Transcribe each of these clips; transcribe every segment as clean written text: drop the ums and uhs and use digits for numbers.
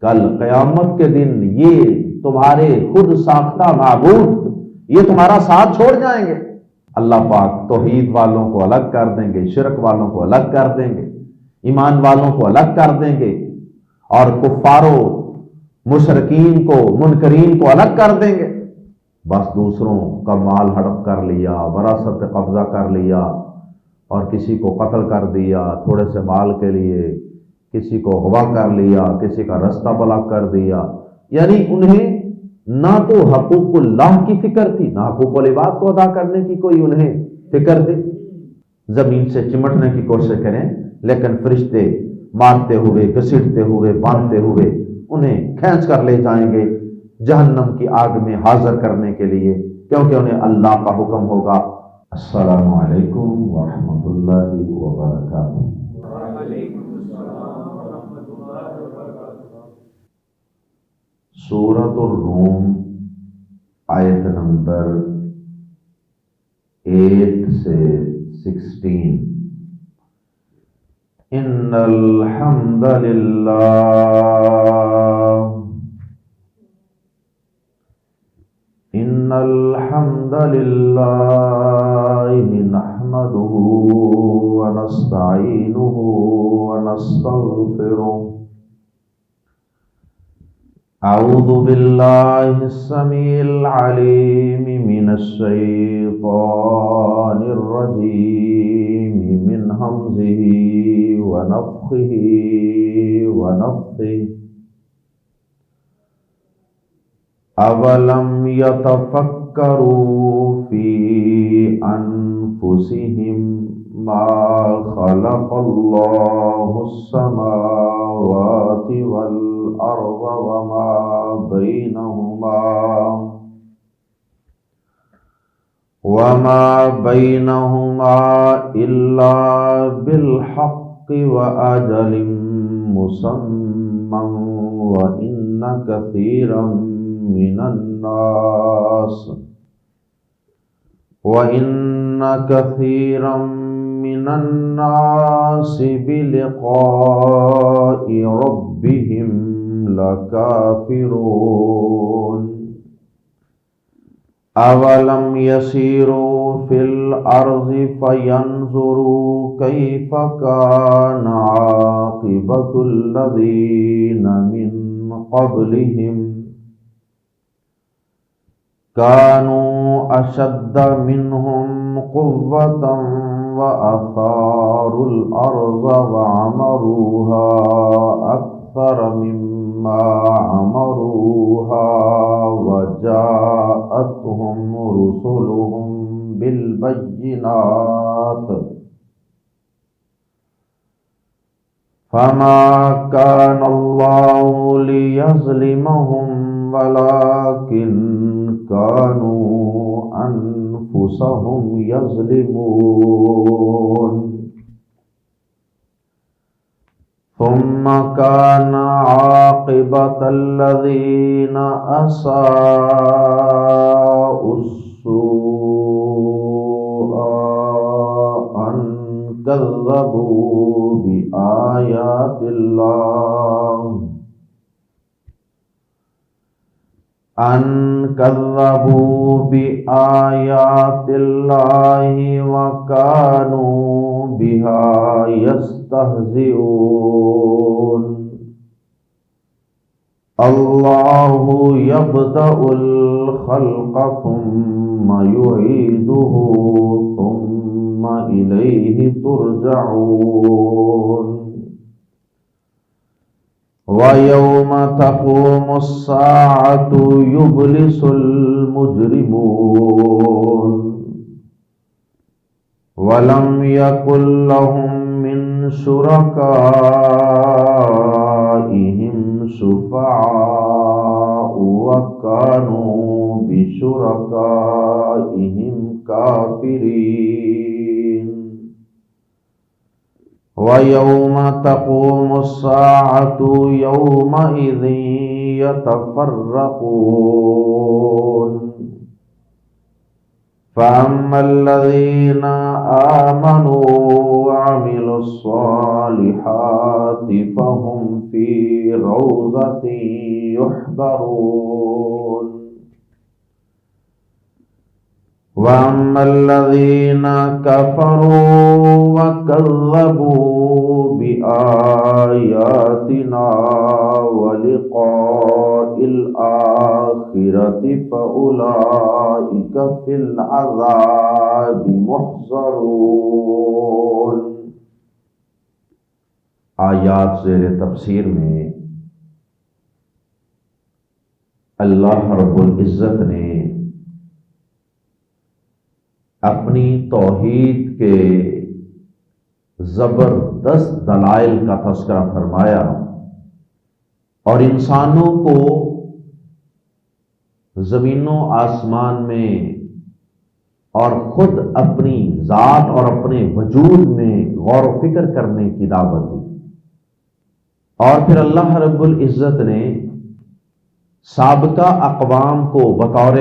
کل قیامت کے دن یہ تمہارے خود ساختہ معبود یہ تمہارا ساتھ چھوڑ جائیں گے۔ اللہ پاک توحید والوں کو الگ کر دیں گے، شرک والوں کو الگ کر دیں گے، ایمان والوں کو الگ کر دیں گے، اور کفاروں مشرکین کو منکرین کو الگ کر دیں گے۔ بس دوسروں کا مال ہڑپ کر لیا، وراثت پہ قبضہ کر لیا، اور کسی کو قتل کر دیا تھوڑے سے مال کے لیے، کسی کو اغوا کر لیا، کسی کا رستہ بلاک کر دیا، یعنی انہیں نہ تو حقوق اللہ کی فکر تھی، نہ حقوق العباد کو ادا کرنے کی کوئی انہیں فکر تھی۔ زمین سے چمٹنے کی کوشش کریں لیکن فرشتے مارتے ہوئے، گھسیٹتے ہوئے، باندھتے ہوئے انہیں کھینچ کر لے جائیں گے جہنم کی آگ میں حاضر کرنے کے لیے، کیونکہ انہیں اللہ کا حکم ہوگا۔ السلام علیکم ورحمۃ اللہ وبرکاتہ۔ سورۃ الروم آیت نمبر 8 سے 16۔ ان الحمد للہ نحمده ونستعینه ونستغفره اعوذ باللہ السمیع العلیم من الشیطان الرجیم من ہمزہ ونفخہ ونفثہ اولم یتفکروا فی انفسہم ما خلق اللہ السماوات والارض وما بینہما الا بالحق وأجل مسمى وإن كثيرا من الناس بلقاء ربهم لكافرون اولم يسيروا في الارض فينظروا كيف كان عاقبة الذين من قبلهم كانوا أشد منهم قوة وأثاروا الأرض وعمروها أكثر مما عمروها وجاءتهم رسلهم بالبينات فما كان الله ليظلمهم ولكن كانوا أنفسهم يظلمون ثم كان عاقبة الذين أساءوا السوء أن كذبوا بآيات الله وكانوا بها يستهزئون الله يبدأ الخلق ثم يعيده ثم إليه ترجعون وَيَوْمَ تَقُومُ السَّاعَةُ يُبْلِسُ الْمُجْرِمُونَ وَلَمْ يَكُنْ لَهُمْ مِنْ شُرَكَائِهِمْ شُفَعَاءُ وَكَانُوا بِشُرَكَائِهِمْ كَافِرِينَ وَيَوْمَ تَقُومُ السَّاعَةُ يَوْمَئِذٍ يَتَفَرَّقُونَ فَأَمَّا الَّذِينَ آمَنُوا وَعَمِلُوا الصَّالِحَاتِ فَهُمْ فِي رَوْضَةٍ يُحْبَرُونَ وَأَمَّا الَّذِينَ كَفَرُوا وَكَذَّبُوا بِآيَاتِنَا وَلِقَاءِ الْآخِرَةِ فَأُولَئِكَ فِي الْعَذَابِ مُحْضَرُونَ۔ آیات زیر تفسیر میں اللہ رب العزت نے اپنی توحید کے زبردست دلائل کا تذکرہ فرمایا اور انسانوں کو زمین و آسمان میں اور خود اپنی ذات اور اپنے وجود میں غور و فکر کرنے کی دعوت دی۔ اور پھر اللہ رب العزت نے سابقہ اقوام کو بطور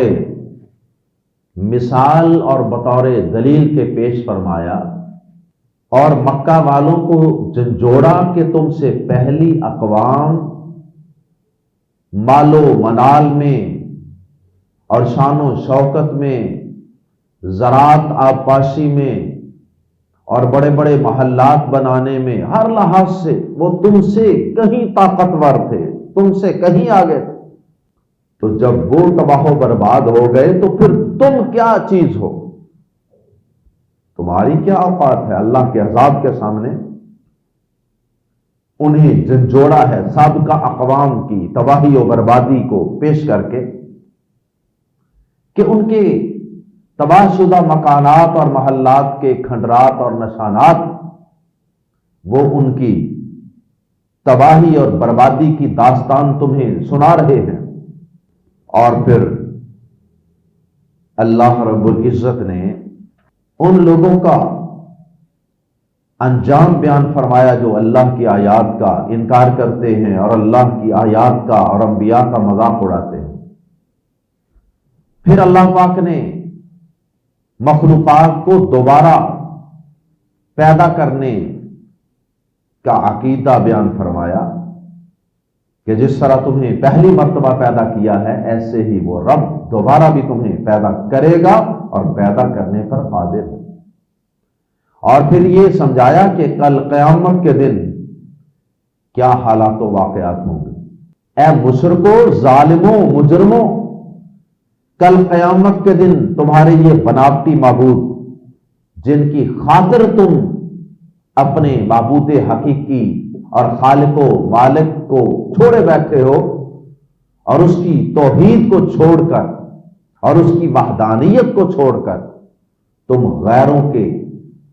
مثال اور بطور دلیل کے پیش فرمایا اور مکہ والوں کو جھنجھوڑا کہ تم سے پہلی اقوام مال و منال میں اور شان و شوکت میں، زراعت آبپاشی میں اور بڑے بڑے محلات بنانے میں، ہر لحاظ سے وہ تم سے کہیں طاقتور تھے، تم سے کہیں آگے تھے۔ تو جب وہ تباہ و برباد ہو گئے تو پھر تم کیا چیز ہو؟ تمہاری کیا اوقات ہے اللہ کے عذاب کے سامنے؟ انہیں جھنجھوڑا ہے سابقہ اقوام کی تباہی و بربادی کو پیش کر کے کہ ان کے تباہ شدہ مکانات اور محلات کے کھنڈرات اور نشانات وہ ان کی تباہی اور بربادی کی داستان تمہیں سنا رہے ہیں۔ اور پھر اللہ رب العزت نے ان لوگوں کا انجام بیان فرمایا جو اللہ کی آیات کا انکار کرتے ہیں اور اللہ کی آیات کا اور انبیاء کا مذاق اڑاتے ہیں۔ پھر اللہ پاک نے مخلوقات کو دوبارہ پیدا کرنے کا عقیدہ بیان فرمایا کہ جس طرح تمہیں پہلی مرتبہ پیدا کیا ہے ایسے ہی وہ رب دوبارہ بھی تمہیں پیدا کرے گا اور پیدا کرنے پر قادر ہے۔ اور پھر یہ سمجھایا کہ کل قیامت کے دن کیا حالات و واقعات ہوں گے۔ اے مشرکو، ظالموں، مجرموں، کل قیامت کے دن تمہارے یہ بناوٹی معبود جن کی خاطر تم اپنے معبود حقیقی اور خالق و مالک کو چھوڑے بیٹھے ہو اور اس کی توحید کو چھوڑ کر اور اس کی وحدانیت کو چھوڑ کر تم غیروں کے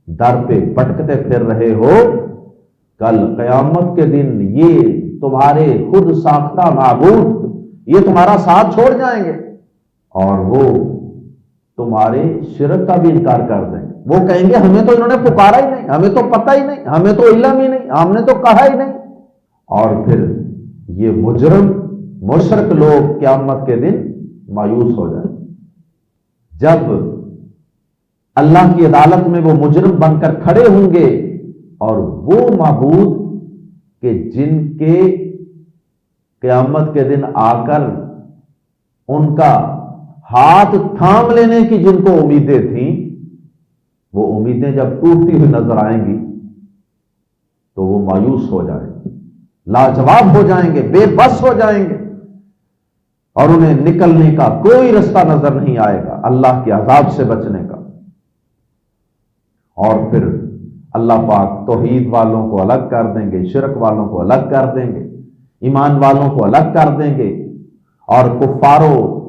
در پہ بھٹکتے پھر رہے ہو، کل قیامت کے دن یہ تمہارے خود ساختہ معبود یہ تمہارا ساتھ چھوڑ جائیں گے اور وہ تمہارے شرک کا بھی انکار کر دیں گے۔ وہ کہیں گے ہمیں تو انہوں نے پکارا ہی نہیں، ہمیں تو پتہ ہی نہیں، ہمیں تو علم ہی نہیں، ہم نے تو کہا ہی نہیں۔ اور پھر یہ مجرم مشرک لوگ قیامت کے دن مایوس ہو جائیں۔ جب اللہ کی عدالت میں وہ مجرم بن کر کھڑے ہوں گے اور وہ معبود کہ جن کے قیامت کے دن آ کر ان کا ہاتھ تھام لینے کی جن کو امیدیں تھیں، وہ امیدیں جب ٹوٹتی ہوئی نظر آئیں گی تو وہ مایوس ہو جائیں گے، لاجواب ہو جائیں گے، بے بس ہو جائیں گے اور انہیں نکلنے کا کوئی رستہ نظر نہیں آئے گا اللہ کے عذاب سے بچنے کا۔ اور پھر اللہ پاک توحید والوں کو الگ کر دیں گے، شرک والوں کو الگ کر دیں گے، ایمان والوں کو الگ کر دیں گے اور کفاروں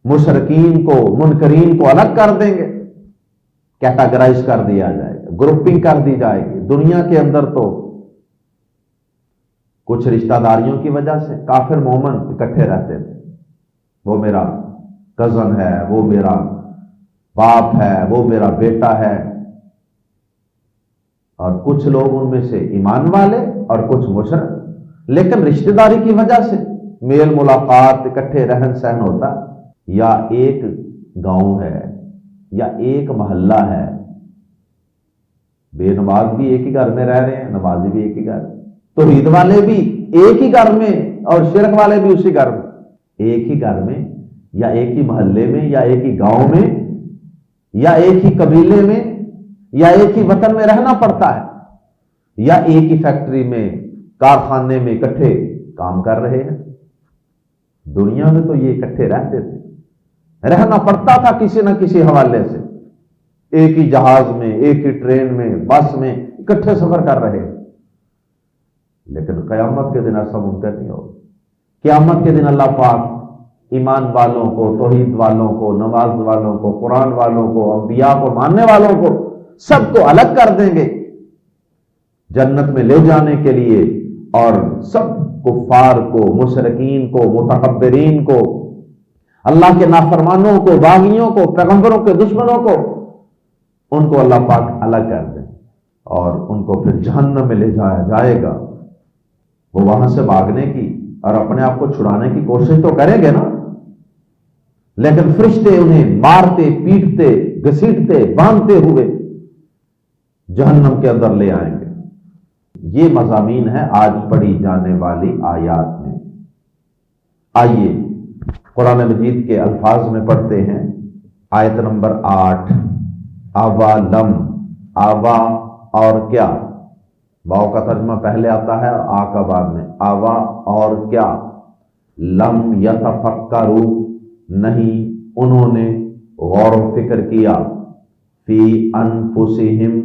مشرکین کو منکرین کو الگ کر دیں گے، کیٹاگرائز کر دیا جائے گا، گروپنگ کر دی جائے گی۔ دنیا کے اندر تو کچھ رشتہ داریوں کی وجہ سے کافر مومن اکٹھے رہتے تھے، وہ میرا کزن ہے، وہ میرا باپ ہے، وہ میرا بیٹا ہے، اور کچھ لوگ ان میں سے ایمان والے اور کچھ مشرک، لیکن رشتہ داری کی وجہ سے میل ملاقات اکٹھے رہن سہن ہوتا۔ یا ایک گاؤں ہے، یا ایک محلہ ہے، بے نماز بھی ایک ہی گھر میں رہ رہے ہیں، نمازی بھی ایک ہی گھر میں، توحید والے بھی ایک ہی گھر میں اور شرک والے بھی اسی گھر میں، ایک ہی گھر میں یا ایک ہی محلے میں یا ایک ہی گاؤں میں یا ایک ہی قبیلے میں یا ایک ہی وطن میں رہنا پڑتا ہے، یا ایک ہی فیکٹری میں کارخانے میں اکٹھے کام کر رہے ہیں۔ دنیا میں تو یہ اکٹھے رہتے تھے، رہنا پڑتا تھا کسی نہ کسی حوالے سے، ایک ہی جہاز میں، ایک ہی ٹرین میں، بس میں اکٹھے سفر کر رہے ہیں۔ لیکن قیامت کے دن ایسا ممکن نہیں ہوگا۔ قیامت کے دن اللہ پاک ایمان والوں کو، توحید والوں کو، نماز والوں کو، قرآن والوں کو، انبیاء کو ماننے والوں کو سب کو الگ کر دیں گے جنت میں لے جانے کے لیے، اور سب کفار کو، مشرکین کو، متکبرین کو، اللہ کے نافرمانوں کو، باغیوں کو، پیغمبروں کے دشمنوں کو، ان کو اللہ پاک الگ کر دیں اور ان کو پھر جہنم میں لے جایا جائے گا۔ وہ وہاں سے بھاگنے کی اور اپنے آپ کو چھڑانے کی کوشش تو کریں گے نا، لیکن فرشتے انہیں مارتے، پیٹتے، گھسیٹتے، باندھتے ہوئے جہنم کے اندر لے آئیں گے۔ یہ مضامین ہے آج پڑھی جانے والی آیات میں۔ آئیے قرآن مجید کے الفاظ میں پڑھتے ہیں۔ آیت نمبر 8، آوا لم، آوا اور کیا، واو کا ترجمہ پہلے آتا ہے اور آ کا بعد میں، آوا اور کیا، لم یتفکروا، نہیں انہوں نے غور و فکر کیا، فی انفسہم،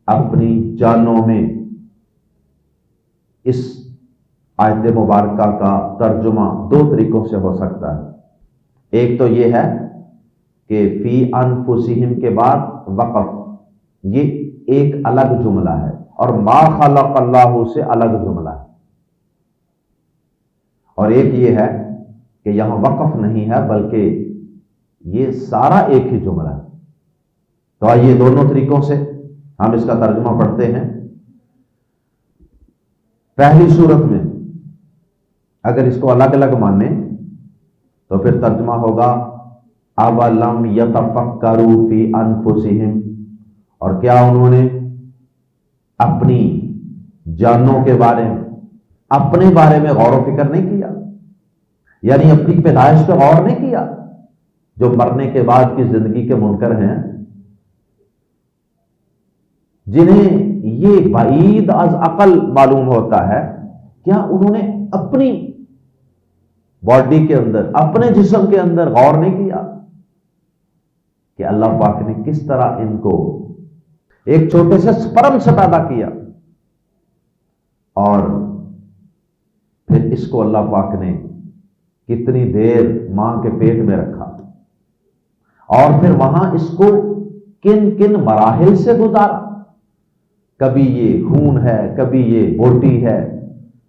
اپنی جانوں میں۔ اس آیت مبارکہ کا ترجمہ دو طریقوں سے ہو سکتا ہے۔ ایک تو یہ ہے کہ فی انفسہم کے بعد وقف، یہ ایک الگ جملہ ہے، اور ما خلق اللہ سے الگ جملہ ہے۔ اور ایک یہ ہے کہ یہاں وقف نہیں ہے بلکہ یہ سارا ایک ہی جملہ ہے۔ تو آئیے دونوں طریقوں سے ہم اس کا ترجمہ پڑھتے ہیں۔ پہلی صورت میں اگر اس کو الگ الگ مانیں تو پھر ترجمہ ہوگا اولم یتفکروا فی انفسہم، اور کیا انہوں نے اپنی جانوں کے بارے میں، اپنے بارے میں غور و فکر نہیں کیا، یعنی اپنی پیدائش پہ غور نہیں کیا۔ جو مرنے کے بعد کی زندگی کے منکر ہیں، جنہیں یہ بعید از عقل معلوم ہوتا ہے، کیا انہوں نے اپنی باڈی کے اندر، اپنے جسم کے اندر غور نہیں کیا کہ اللہ پاک نے کس طرح ان کو ایک چھوٹے سے سپرم سے پیدا کیا، اور پھر اس کو اللہ پاک نے کتنی دیر ماں کے پیٹ میں رکھا، اور پھر وہاں اس کو کن کن مراحل سے گزارا۔ کبھی یہ خون ہے، کبھی یہ بوٹی ہے،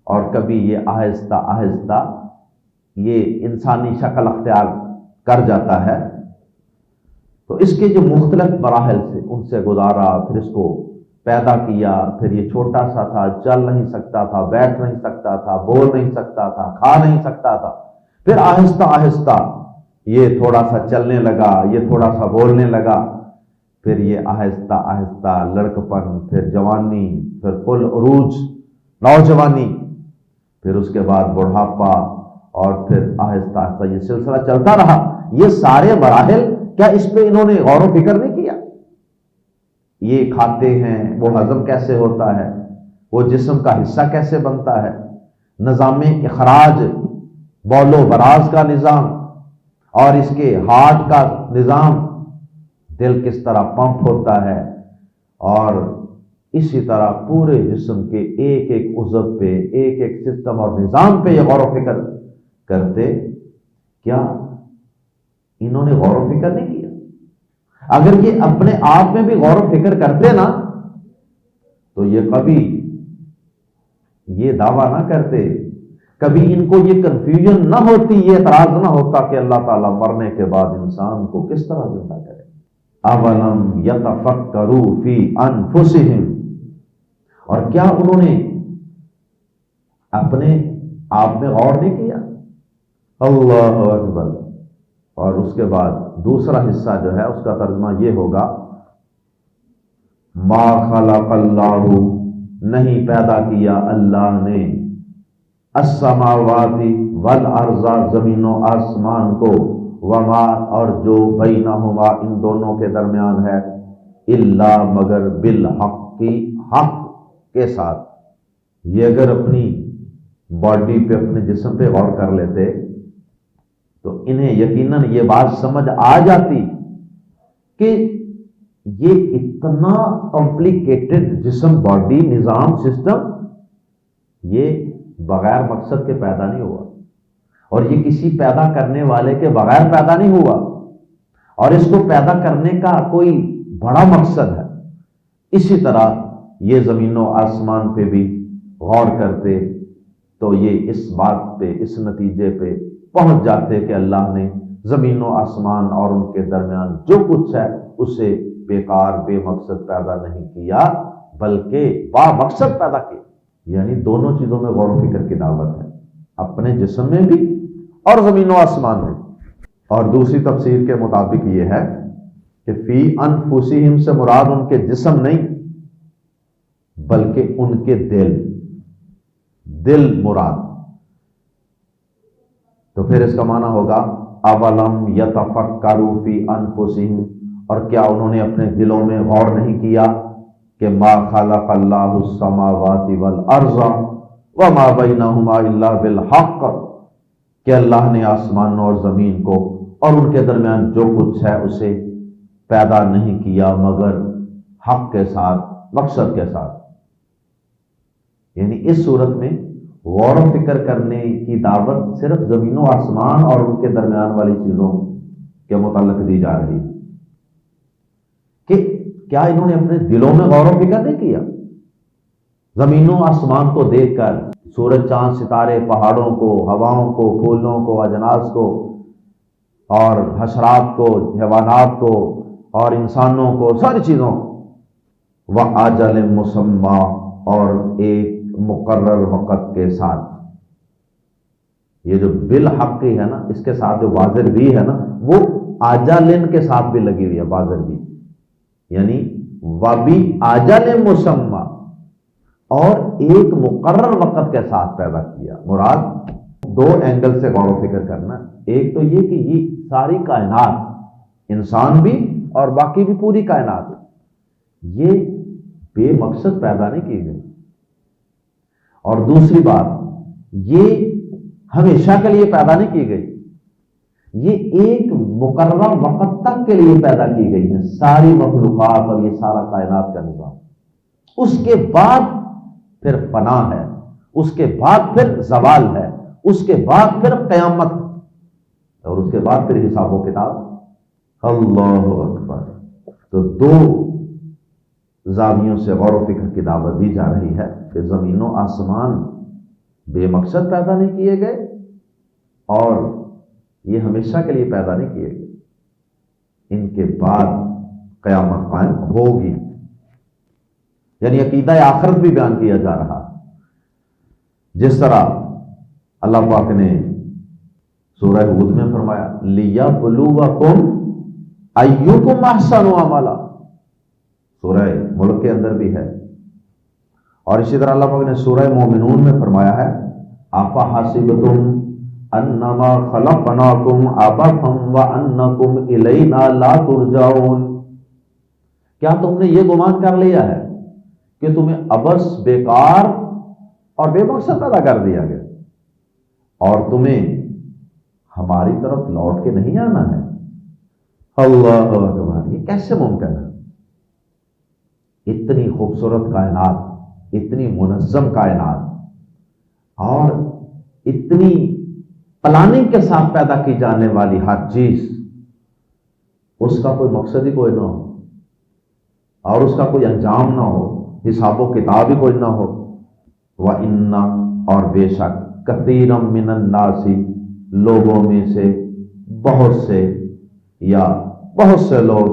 اور کبھی یہ آہستہ آہستہ یہ انسانی شکل اختیار کر جاتا ہے۔ تو اس کے جو مختلف مراحل سے ان سے گزارا، پھر اس کو پیدا کیا، پھر یہ چھوٹا سا تھا، چل نہیں سکتا تھا، بیٹھ نہیں سکتا تھا، بول نہیں سکتا تھا، کھا نہیں سکتا تھا، پھر آہستہ آہستہ یہ تھوڑا سا چلنے لگا، یہ تھوڑا سا بولنے لگا، پھر یہ آہستہ آہستہ لڑکپن، پھر جوانی، پھر فل عروج نوجوانی، پھر اس کے بعد بڑھاپا، اور پھر آہستہ آہستہ یہ سلسلہ چلتا رہا۔ یہ سارے مراحل کیا اس پہ انہوں نے غور و فکر نہیں کیا؟ یہ کھاتے ہیں، وہ ہضم کیسے ہوتا ہے، وہ جسم کا حصہ کیسے بنتا ہے، نظام اخراج، بول و براز کا نظام، اور اس کے ہارٹ کا نظام، دل کس طرح پمپ ہوتا ہے، اور اسی طرح پورے جسم کے ایک ایک عضو پہ، ایک ایک سسٹم اور نظام پہ یہ غور و فکر کرتے، کیا انہوں نے غور و فکر نہیں کیا؟ اگر یہ اپنے آپ میں بھی غور و فکر کرتے نا تو یہ کبھی یہ دعویٰ نہ کرتے، کبھی ان کو یہ کنفیوژن نہ ہوتی، یہ اعتراض نہ ہوتا کہ اللہ تعالیٰ مرنے کے بعد انسان کو کس طرح زندہ کرے۔ اولم یتفکروا فی انفسہم، اور کیا انہوں نے اپنے آپ میں غور نہیں کیا؟ اللہ اکبر، اور اس کے بعد دوسرا حصہ جو ہے اس کا ترجمہ یہ ہوگا ما خلق اللہ، نہیں پیدا کیا اللہ نے، السماوات والارض، زمین و آسمان کو، وما اور جو بینہما ان دونوں کے درمیان ہے، الا مگر بالحق کی، حق کے ساتھ۔ یہ اگر اپنی باڈی پہ، اپنے جسم پہ غور کر لیتے تو انہیں یقیناً یہ بات سمجھ آ جاتی کہ یہ اتنا کمپلیکیٹڈ جسم، باڈی، نظام، سسٹم، یہ بغیر مقصد کے پیدا نہیں ہوا، اور یہ کسی پیدا کرنے والے کے بغیر پیدا نہیں ہوا، اور اس کو پیدا کرنے کا کوئی بڑا مقصد ہے۔ اسی طرح یہ زمین و آسمان پہ بھی غور کرتے تو یہ اس بات پہ، اس نتیجے پہ پہنچ جاتے کہ اللہ نے زمین و آسمان اور ان کے درمیان جو کچھ ہے اسے بیکار، بے مقصد پیدا نہیں کیا، بلکہ با مقصد پیدا کیا۔ یعنی دونوں چیزوں میں غور و فکر کی دعوت ہے، اپنے جسم میں بھی اور زمین و آسمان میں۔ اور دوسری تفسیر کے مطابق یہ ہے کہ فی انفسہم سے مراد ان کے جسم نہیں بلکہ ان کے دل مراد۔ تو پھر اس کا معنی ہوگا اولم یتفکروا فی انفسہم، اور کیا انہوں نے اپنے دلوں میں غور نہیں کیا کہ ما خلق اللہ السماوات والارض وما بینہما الا بالحق، کہ اللہ نے آسمانوں اور زمین کو اور ان کے درمیان جو کچھ ہے اسے پیدا نہیں کیا مگر حق کے ساتھ، مقصد کے ساتھ۔ یعنی اس صورت میں غور و فکر کرنے کی دعوت صرف زمین و آسمان اور ان کے درمیان والی چیزوں کے متعلق دی جا رہی ہے، کہ کیا انہوں نے اپنے دلوں میں غور و فکر نہیں کیا؟ زمین و آسمان کو دیکھ کر، سورج، چاند، ستارے، پہاڑوں کو، ہواؤں کو، پھولوں کو، اجناس کو، اور حشرات کو، حیوانات کو، اور انسانوں کو، ساری چیزوں کو، وَأَجَلٍ مُّسَمًّى، اور ایک مقرر وقت کے ساتھ۔ یہ جو بالحق ہے نا، اس کے ساتھ جو بازر بھی ہے نا، وہ آجالن کے ساتھ بھی لگی ہوئی ہے، بازر بھی، یعنی وَبِی آجَلٍ مُّسَمًّى، اور ایک مقرر وقت کے ساتھ پیدا کیا۔ مراد دو اینگل سے غور و فکر کرنا، ایک تو یہ کہ یہ ساری کائنات، انسان بھی اور باقی بھی پوری کائنات، یہ بے مقصد پیدا نہیں کی گئی، اور دوسری بات یہ ہمیشہ کے لیے پیدا نہیں کی گئی، یہ ایک مقررہ وقت تک کے لیے پیدا کی گئی ہے، ساری مخلوقات اور یہ سارا کائنات کا نظام۔ اس کے بعد پھر فنا ہے، اس کے بعد پھر زوال ہے، اس کے بعد پھر قیامت، اور اس کے بعد پھر حساب و کتاب۔ اللہ اکبر۔ تو دو زاویوں سے غور و فکر کی دعوت دی جا رہی ہے کہ زمین و آسمان بے مقصد پیدا نہیں کیے گئے، اور یہ ہمیشہ کے لیے پیدا نہیں کیے گئے، ان کے بعد قیامت قائم ہوگی۔ یعنی عقیدہ آخرت بھی بیان کیا جا رہا، جس طرح اللہ پاک نے سورہ ہود میں فرمایا لِیَبْلُوَکُمْ أَیُّکُمْ أَحْسَنُ عَمَلًا، سورہ ملک کے اندر بھی ہے، اور اسی طرح اللہ پاک نے سورہ مومنون میں فرمایا ہے أَفَحَسِبْتُمْ أَنَّمَا خَلَقْنَاكُمْ عَبَثًا وَأَنَّكُمْ إِلَيْنَا لَا تُرْجَعُونَ، کیا تم نے یہ گمان کر لیا ہے کہ تمہیں عبث، بیکار اور بے مقصد پیدا کر دیا گیا، اور تمہیں ہماری طرف لوٹ کے نہیں آنا ہے؟ اللہ اکبر، یہ کیسے ممکن ہے؟ اتنی خوبصورت کائنات، اتنی منظم کائنات، اور اتنی پلاننگ کے ساتھ پیدا کی جانے والی ہر چیز، اس کا کوئی مقصد ہی کوئی نہ ہو، اور اس کا کوئی انجام نہ ہو، حساب و کتاب ہی کوئی نہ ہو۔ وَإِنَّ، اور بے شک، كَثِيرًا مِّنَ النَّاسِ، لوگوں میں سے بہت سے، یا بہت سے لوگ،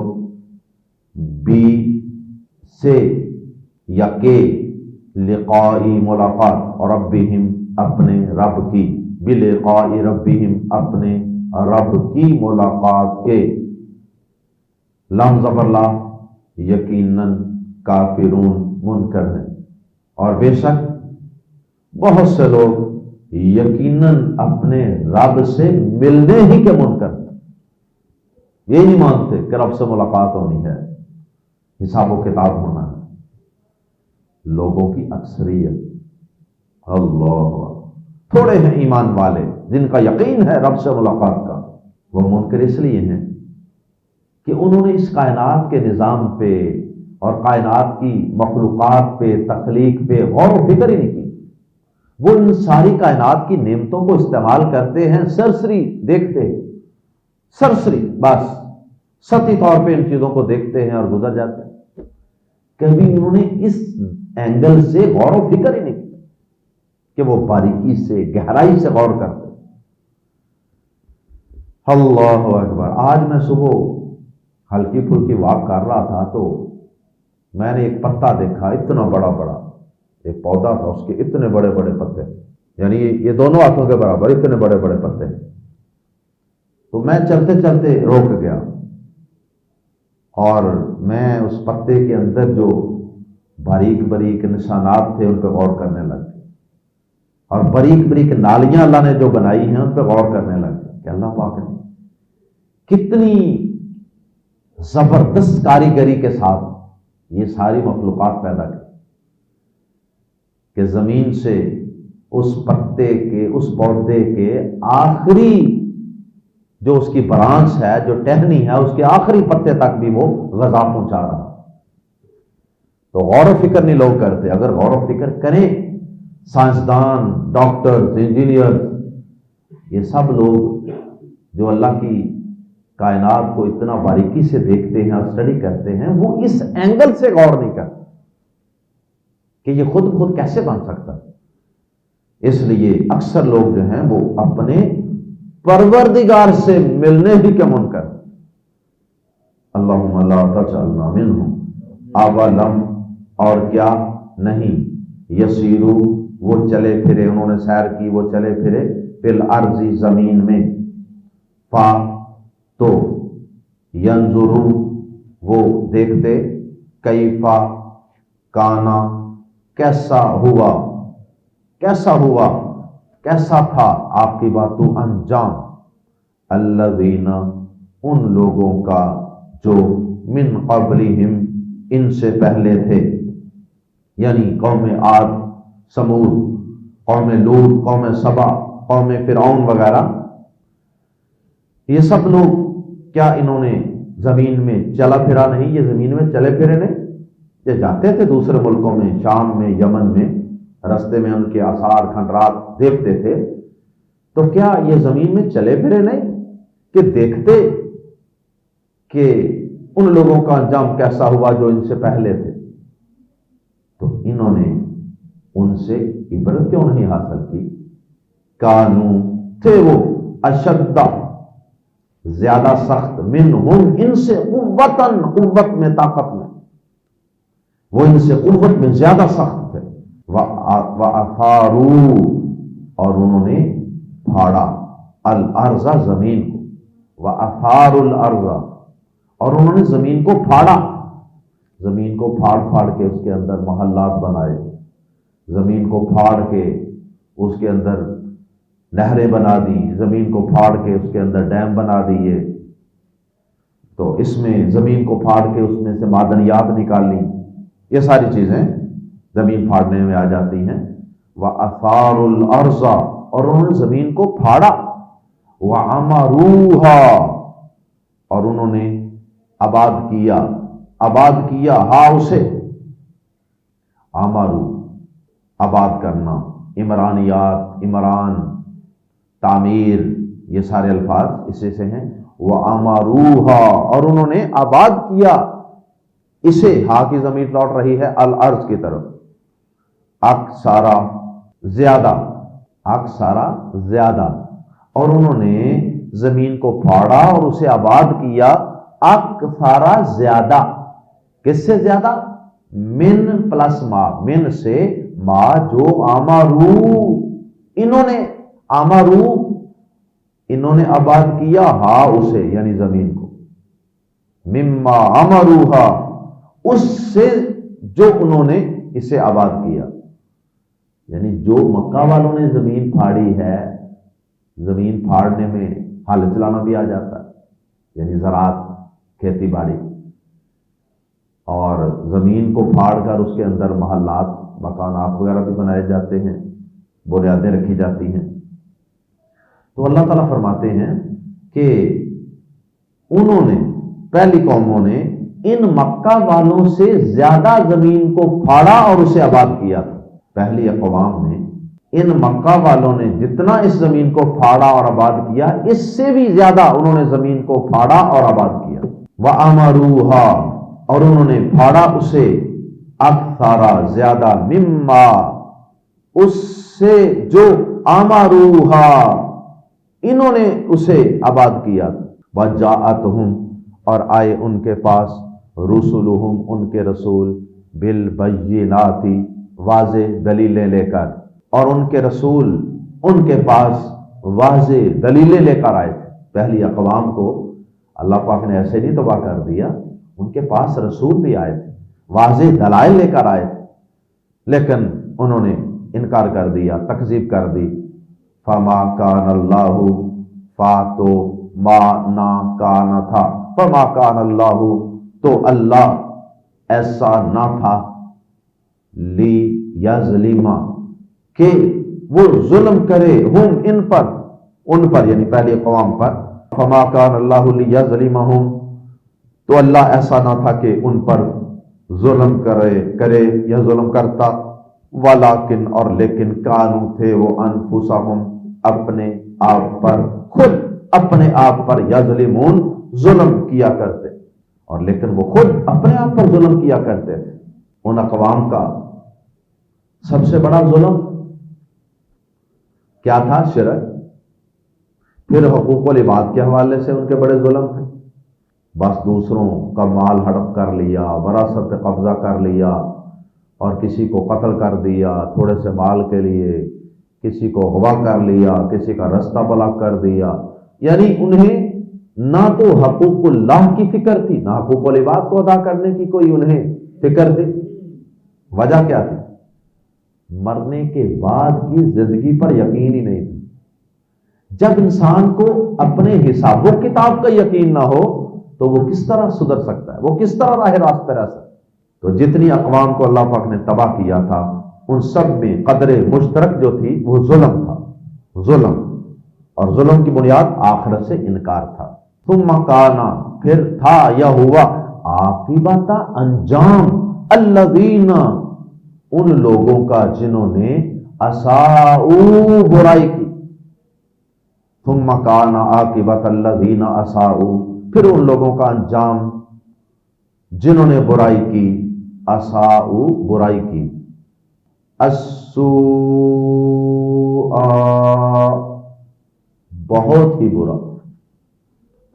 بھی سے یا کہ، لقائی ملاقات، ربہم، اپنے رب کی، بلقاء ربہم، اپنے رب کی ملاقات کے، لام زبر لا، یقیناً کافرون منکر ہیں، اور بے شک بہت سے لوگ یقیناً اپنے رب سے ملنے ہی کے منکر ہیں، یہ نہیں مانتے کہ رب سے ملاقات ہونی ہے، حساب و کتاب ہونا ہے۔ لوگوں کی اکثریت، اللہ، تھوڑے ہیں ایمان والے جن کا یقین ہے رب سے ملاقات کا، وہ منکر اس لیے ہیں کہ انہوں نے اس کائنات کے نظام پہ اور کائنات کی مخلوقات پہ، تخلیق پہ غور و فکر ہی نہیں کی۔ وہ ان ساری کائنات کی نعمتوں کو استعمال کرتے ہیں، سرسری دیکھتے ہیں، سرسری، بس سطحی طور پہ ان چیزوں کو دیکھتے ہیں اور گزر جاتے ہیں۔ کبھی انہوں نے اس اینگل سے غور و فکر ہی نہیں کی کہ وہ باریکی سے، گہرائی سے غور کرتے۔ اللہ اکبر۔ آج میں صبح ہلکی پھلکی واک کر رہا تھا تو میں نے ایک پتا دیکھا، اتنا بڑا بڑا ایک پودا تھا، اس کے اتنے بڑے بڑے پتے، یعنی یہ دونوں ہاتھوں کے برابر اتنے بڑے بڑے پتے۔ تو میں چلتے چلتے روک گیا اور میں اس پتے کے اندر جو باریک باریک نشانات تھے ان پہ غور کرنے لگ گیا، اور باریک باریک نالیاں اللہ نے جو بنائی ہیں ان پہ غور کرنے لگ گیا کہ اللہ پاک نے کتنی زبردست کاریگری کے ساتھ یہ ساری مخلوقات پیدا کی، کہ زمین سے اس پتے کے، اس پودے کے آخری جو اس کی برانچ ہے، جو ٹہنی ہے، اس کے آخری پتے تک بھی وہ غذا پہنچا رہا۔ تو غور و فکر نہیں لوگ کرتے۔ اگر غور و فکر کریں، سائنسدان، ڈاکٹر، انجینئر، یہ سب لوگ جو اللہ کی کائنات کو اتنا باریکی سے دیکھتے ہیں اور اسٹڈی کرتے ہیں، وہ اس اینگل سے غور نہیں کرتے کہ یہ خود کیسے بن سکتا ہے۔ اس لیے اکثر لوگ جو ہیں وہ اپنے پروردگار سے ملنے ہی کے منکر۔ اللہم لا تجعلنا منہم۔ اولم، اور کیا نہیں، یسیرو، وہ چلے پھرے، انہوں نے سیر کی، وہ چلے پھرے، فی الارض، زمین میں، فا، تو، ینظرو، وہ دیکھتے، کیفا، کانا، کیسا ہوا، کیسا ہوا، کیسا تھا آپ کی باتوں انجام، الذین، ان لوگوں کا جو من قبلہم، ان سے پہلے تھے، یعنی قوم عاد، سمود، قوم لوط، قوم سبا، قوم فرعون وغیرہ۔ یہ سب لوگ کیا انہوں نے زمین میں چلا پھرا نہیں؟ یہ زمین میں چلے پھرے نہیں، یہ جاتے تھے دوسرے ملکوں میں، شام میں، یمن میں، رستے میں ان کے آثار کھنڈرات دیکھتے تھے، تو کیا یہ زمین میں چلے پھرے نہیں کہ دیکھتے کہ ان لوگوں کا انجام کیسا ہوا جو ان سے پہلے تھے؟ تو انہوں نے ان سے عبرت کیوں نہیں حاصل کی؟ کانو، تھے وہ، اشدہ، زیادہ سخت، منہم، ان سے، قوتاً، قوت میں، طاقت میں، وہ ان سے قوت میں زیادہ سخت تھے، وَأَثَارُوا، اور انہوں نے پھاڑا، الارض، زمین کو، وَأَثَارُوا الْأَرْضَ، اور انہوں نے زمین کو پھاڑا، زمین کو پھاڑ پھاڑ کے اس کے اندر محلات بنائے، زمین کو پھاڑ کے اس کے اندر نہریں بنا دی، زمین کو پھاڑ کے اس کے اندر ڈیم بنا دیے، تو اس میں زمین کو پھاڑ کے اس میں سے معدنیات نکال لی۔ یہ ساری چیزیں زمین پھاڑنے میں آ جاتی ہیں۔ وَأَثَارُوا الْأَرْضَ، اور انہوں نے زمین کو پھاڑا، وَعَمَرُوهَا، اور انہوں نے آباد کیا، آباد کیا، ہاں اسے، عمرو، آباد کرنا، عمرانیات، عمران، تعمیر، یہ سارے الفاظ اسی سے ہیں۔ وَعَمَرُوهَا، اور انہوں نے آباد کیا اسے، ہا کی ضمیر لوٹ رہی ہے الارض کی طرف، اکثارا، زیادہ، اکثارا، زیادہ، اور انہوں نے زمین کو پھاڑا اور اسے آباد کیا، اکثارا، زیادہ، کس سے زیادہ؟ من پلس ما، من سے ما، جو آمارو، انہوں نے، آمارو انہوں نے آباد کیا ہا اسے یعنی زمین کو، مما امروہا اس سے جو انہوں نے اسے آباد کیا، یعنی جو مکہ والوں نے زمین پھاڑی ہے، زمین پھاڑنے میں ہل چلانا بھی آ جاتا ہے یعنی زراعت کھیتی باڑی، اور زمین کو پھاڑ کر اس کے اندر محلات مکانات وغیرہ بھی بنائے جاتے ہیں، بنیادیں رکھی جاتی ہیں۔ تو اللہ تعالیٰ فرماتے ہیں کہ انہوں نے، پہلی قوموں نے ان مکہ والوں سے زیادہ زمین کو پھاڑا اور اسے آباد کیا تھا۔ پہلی اقوام نے، ان مکہ والوں نے جتنا اس زمین کو پھاڑا اور آباد کیا، اس سے بھی زیادہ انہوں نے زمین کو پھاڑا اور آباد کیا۔ وَأَمَرُوهَا اور انہوں نے پھاڑا اسے، اکثارا زیادہ، مما اس سے جو، امروہا انہوں نے اسے آباد کیا۔ وجاءتہم اور آئے ان کے پاس، رسلہم ان کے رسول، بالبینات واضح دلیلیں لے کر، اور ان کے رسول ان کے پاس واضح دلیلیں لے کر آئے تھے۔ پہلی اقوام کو اللہ پاک نے ایسے نہیں تباہ کر دیا، ان کے پاس رسول بھی آئے تھے، واضح دلائل لے کر آئے تھے، لیکن انہوں نے انکار کر دیا، تکذیب کر دی۔ فما کان اللہ، فا تو ما نا کانا تھا، فما کان اللہ تو اللہ ایسا نہ تھا، لی یظلم کہ وہ ظلم کرے، ہم ان پر یعنی پہلی قوم پر، فما کان اللہ لیظلمہم تو اللہ ایسا نہ تھا کہ ان پر ظلم کرے یا ظلم کرتا، ولیکن اور لیکن کانو تھے وہ، انفسہم اپنے آپ پر، خود اپنے آپ پر، یظلمون ظلم کیا کرتے، اور لیکن وہ خود اپنے آپ پر ظلم کیا کرتے تھے۔ ان اقوام کا سب سے بڑا ظلم کیا تھا؟ شرک۔ پھر حقوق العباد کے حوالے سے ان کے بڑے ظلم تھے، بس دوسروں کا مال ہڑپ کر لیا، وراثت پہ قبضہ کر لیا، اور کسی کو قتل کر دیا تھوڑے سے مال کے لیے، کسی کو اغوا کر لیا، کسی کا رستہ بلاک کر دیا، یعنی انہیں نہ تو حقوق اللہ کی فکر تھی، نہ حقوق العباد کو ادا کرنے کی کوئی انہیں فکر تھی۔ وجہ کیا تھی؟ مرنے کے بعد کی زندگی پر یقین ہی نہیں تھی۔ جب انسان کو اپنے حساب و کتاب کا یقین نہ ہو تو وہ کس طرح سدھر سکتا ہے، وہ کس طرح راہ راست پہ رہ سکتا ہے؟ تو جتنی اقوام کو اللہ پاک نے تباہ کیا تھا، ان سب میں قدر مشترک جو تھی وہ ظلم تھا، ظلم، اور ظلم کی بنیاد آخرت سے انکار تھا۔ ثم کانا پھر تھا یا ہوا، عاقبت انجام، الذین ان لوگوں کا جنہوں نے اساءوا برائی کی، ثم کان عاقبت الذین اساءوا پھر ان لوگوں کا انجام جنہوں نے برائی کی، اساءوا برائی کی، السوء بہت ہی برا،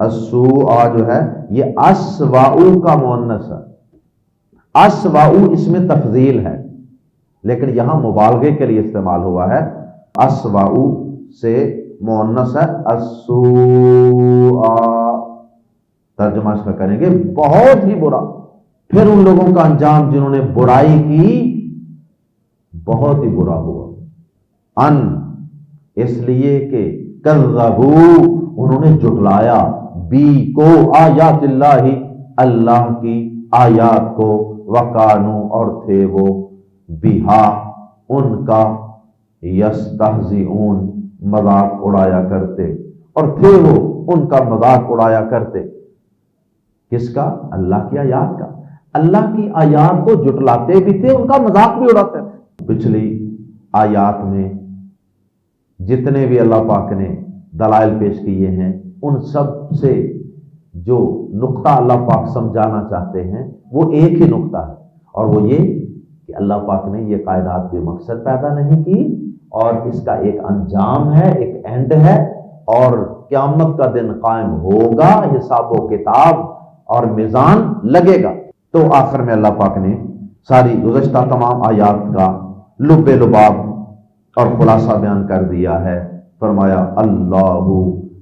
السوء جو ہے یہ اسواء کا مؤنث ہے، اسواء اس میں تفضیل ہے لیکن یہاں مبالغے کے لیے استعمال ہوا ہے، اسواء سے مؤنث ہے، السوء ترجمہ اس کا کریں گے بہت ہی برا۔ پھر ان لوگوں کا انجام جنہوں نے برائی کی بہت ہی برا ہوا، ان اس لیے کہ کذبو انہوں نے جھٹلایا، بی کو آیات اللہ اللہ کی آیات کو، وکانو اور تھے وہ، بہا ان کا، یستہزئون مذاق اڑایا کرتے، اور تھے وہ ان کا مذاق اڑایا کرتے۔ کس کا؟ اللہ کی آیات کا، اللہ کی آیات کو جھٹلاتے بھی تھے، ان کا مذاق بھی اڑاتے تھے۔ پچھلی آیات میں جتنے بھی اللہ پاک نے دلائل پیش کیے ہیں، ان سب سے جو نقطہ اللہ پاک سمجھانا چاہتے ہیں وہ ایک ہی نقطہ ہے، اور وہ یہ کہ اللہ پاک نے یہ کائنات بے مقصد پیدا نہیں کی، اور اس کا ایک انجام ہے، ایک اینڈ ہے، اور قیامت کا دن قائم ہوگا، حساب و کتاب اور میزان لگے گا۔ تو آخر میں اللہ پاک نے ساری گزشتہ تمام آیات کا لب لباب اور خلاصہ بیان کر دیا ہے۔ فرمایا اللہ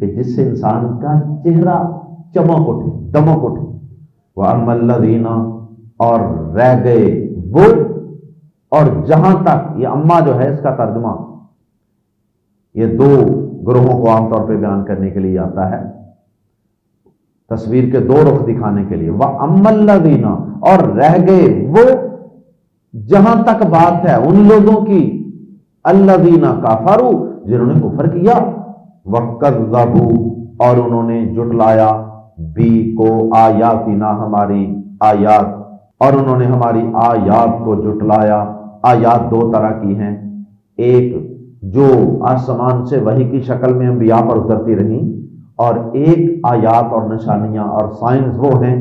کہ جس سے انسان کا چہرہ چمک اٹھے، دمک اٹھے۔ وَأَمَّا الَّذِينَ اور رہ گئے وہ، اور جہاں تک یہ اما جو ہے اس کا ترجمہ یہ دو گروہوں کو عام طور پہ بیان کرنے کے لیے آتا ہے، تصویر کے دو رخ دکھانے کے لیے۔ وَأَمَّا الَّذِينَ اور رہ گئے وہ، جہاں تک بات ہے ان لوگوں کی، الَّذِينَ كَفَرُوا جنہوں نے کفر کیا، وَكَذَّبُوا اور انہوں نے جھٹلایا، بھی کو آیاتنا ہماری آیات، اور انہوں نے ہماری آیات کو جھٹلایا۔ آیات دو طرح کی ہیں، ایک جو آسمان سے وحی کی شکل میں انبیاء پر اترتی رہیں، اور ایک آیات اور نشانیاں اور سائنس وہ ہیں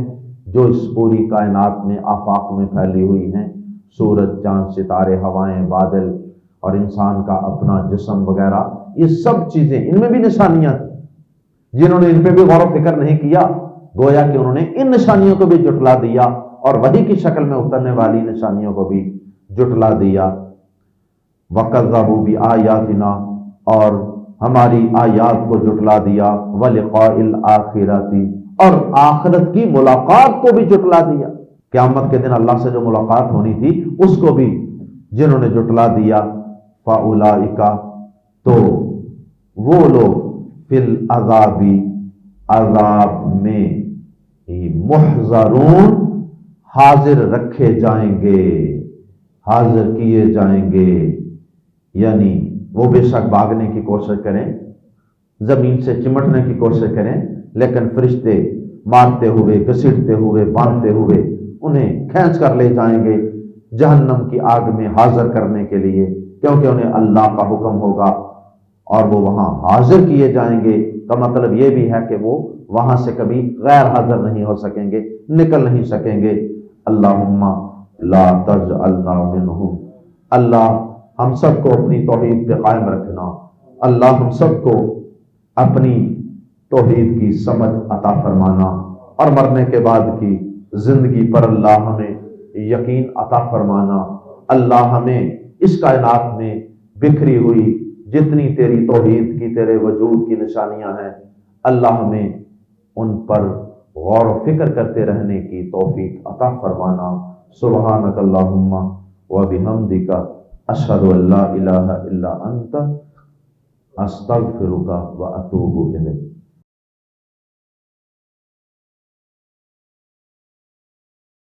جو اس پوری کائنات میں آفاق میں پھیلی ہوئی ہیں، سورج، چاند، ستارے، ہوائیں، بادل اور انسان کا اپنا جسم وغیرہ، یہ سب چیزیں ان میں بھی نشانیاں تھیں۔ جنہوں نے ان پہ بھی غور و فکر نہیں کیا، گویا کہ انہوں نے ان نشانیوں کو بھی جھٹلا دیا اور وحی کی شکل میں اترنے والی نشانیوں کو بھی جھٹلا دیا۔ وَكَذَّبُوا بِآيَاتِنَا اور ہماری آیات کو جھٹلا دیا، وَلِقَاءِ الْآخِرَةِ اور آخرت کی ملاقات کو بھی جھٹلا دیا، قیامت کے دن اللہ سے جو ملاقات ہونی تھی اس کو بھی جنہوں نے جھٹلا دیا۔ فَأُولَئِكَ تو وہ لوگ فی العذاب عذاب میں محضرون حاضر رکھے جائیں گے، حاضر کیے جائیں گے، یعنی وہ بے شک بھاگنے کی کوشش کریں، زمین سے چمٹنے کی کوشش کریں، لیکن فرشتے مارتے ہوئے، گھسیٹتے ہوئے، باندھتے ہوئے انہیں کھینچ کر لے جائیں گے جہنم کی آگ میں حاضر کرنے کے لیے، کیونکہ انہیں اللہ کا حکم ہوگا اور وہ وہاں حاضر کیے جائیں گے۔ کا مطلب یہ بھی ہے کہ وہ وہاں سے کبھی غیر حاضر نہیں ہو سکیں گے، نکل نہیں سکیں گے۔ اللہم لا تجعلنا منہم، اللہ ہم سب کو اپنی توحید پہ قائم رکھنا، اللہ ہم سب کو اپنی توحید کی سمجھ عطا فرمانا، اور مرنے کے بعد کی زندگی پر اللہ ہمیں یقین عطا فرمانا۔ اللہ ہمیں اس کائنات میں بکھری ہوئی جتنی تیری توحید کی، تیرے وجود کی نشانیاں ہیں، اللہ ہمیں ان پر غور و فکر کرتے رہنے کی توفیق عطا فرمانا۔ سبحانک اللہم و بحمدک، اشہد ان لا الہ الا انت، استغفرک و اتوب الیک۔